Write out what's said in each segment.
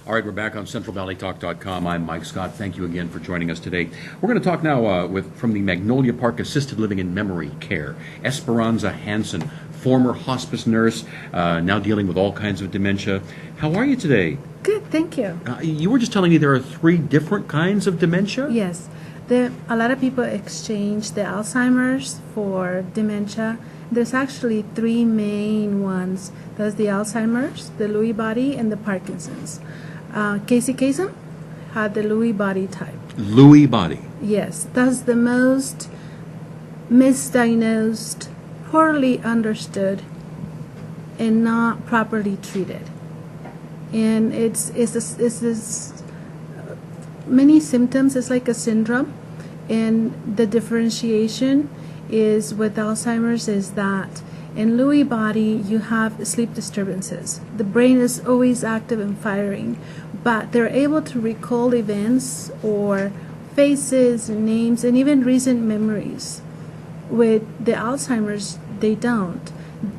All right, we're back on CentralValleyTalk.com. I'm Mike Scott. Thank you again for joining us today. We're going to talk now from the Magnolia Park Assisted Living and Memory Care, Esperanza Hansen, former hospice nurse, now dealing with all kinds of dementia. How are you today? Good, thank you. You were just telling me there are 3 different kinds of dementia? Yes. A lot of people exchange the Alzheimer's for dementia. There's actually 3 main ones. There's the Alzheimer's, the Lewy body, and the Parkinson's. Casey Kasem had the Lewy body type. Lewy body? Yes. That's the most misdiagnosed, poorly understood, and not properly treated. And it's many symptoms. It's like a syndrome, and the differentiation is with Alzheimer's is that in Lewy body you have sleep disturbances. The brain is always active and firing, but they're able to recall events or faces, names, and even recent memories. With the Alzheimer's, they don't.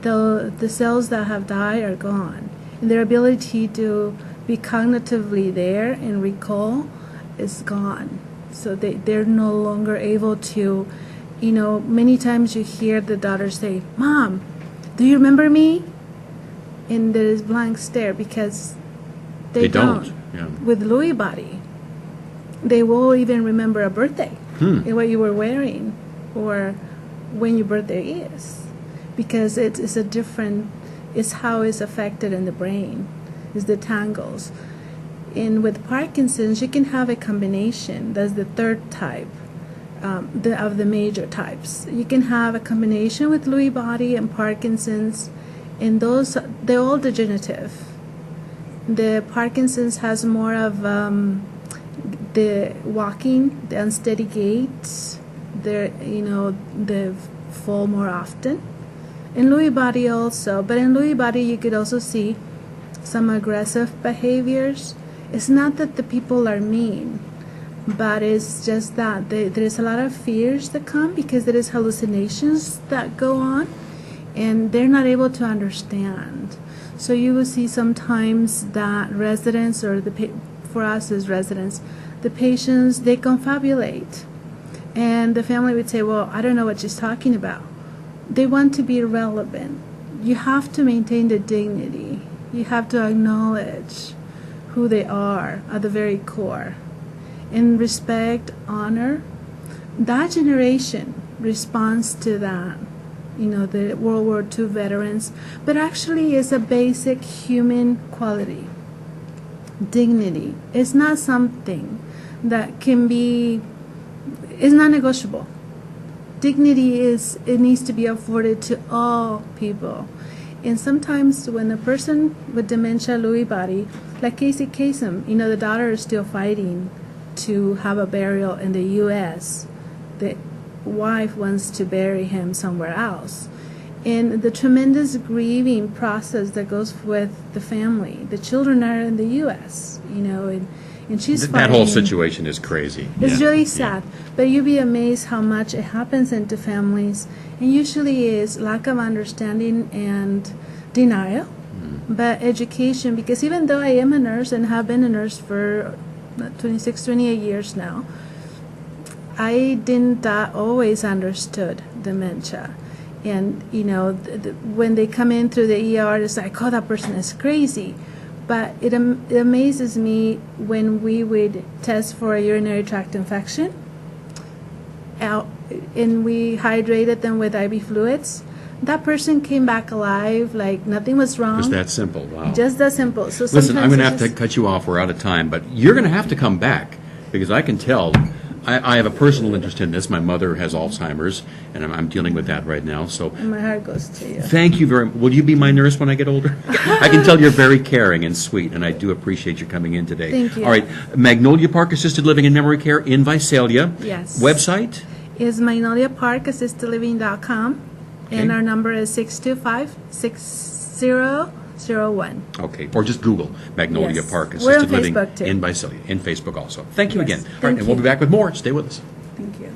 The cells that have died are gone, and their ability to be cognitively there and recall is gone. So they're no longer able to, many times you hear the daughter say, "Mom, do you remember me?" And there is blank stare because they don't. Yeah. With Lewy body, they will even remember a birthday and what you were wearing or when your birthday is, because it's a different, it's how it's affected in the brain, is the tangles. And with Parkinson's, you can have a combination. That's the 3rd type of the major types. You can have a combination with Lewy body and Parkinson's, and they're all degenerative. The Parkinson's has more of the walking, the unsteady gait. They fall more often. In Lewy body also, but in Lewy body you could also see some aggressive behaviors. It's not that the people are mean, but it's just that there's a lot of fears that come because there is hallucinations that go on, and they're not able to understand. So you will see sometimes that residents, or for us as residents, the patients, they confabulate, and the family would say, "Well, I don't know what she's talking about." They want to be relevant. You have to maintain the dignity. You have to acknowledge who they are at the very core. And respect, honor, that generation responds to that, the World War II veterans, but actually it's a basic human quality. Dignity is not something that is not negotiable. Dignity it needs to be afforded to all people. And sometimes when a person with dementia, Lewy body, like Casey Kasem, the daughter is still fighting to have a burial in the U.S. The wife wants to bury him somewhere else. And the tremendous grieving process that goes with the family. The children are in the U.S., and she's fighting. That whole situation is crazy. It's really sad. But you'd be amazed how much it happens into families. And usually is lack of understanding and denial, but education. Because even though I am a nurse and have been a nurse for 26, 28 years now, I didn't always understood dementia. And, when they come in through the ER, it's like, "Oh, that person is crazy." But it amazes me when we would test for a urinary tract infection, and we hydrated them with IV fluids. That person came back alive, like nothing was wrong. Just that simple. Wow. Just that simple. So listen, I'm going to have to cut you off. We're out of time, but you're going to have to come back because I can tell. I have a personal interest in this. My mother has Alzheimer's, and I'm dealing with that right now. So and my heart goes to you. Thank you very much. Will you be my nurse when I get older? I can tell you're very caring and sweet, and I do appreciate you coming in today. Thank you. All right, Magnolia Park Assisted Living and Memory Care in Visalia. Yes. Website? Is magnoliaparkassistedliving.com, and our number is 625-6001. Okay, or just Google Magnolia Yes. Park We're on Assisted Living Facebook, too. in Visalia, in Facebook also. Thank you Yes. again. All right, Thank and we'll be you. back with more. Stay with us. Thank you.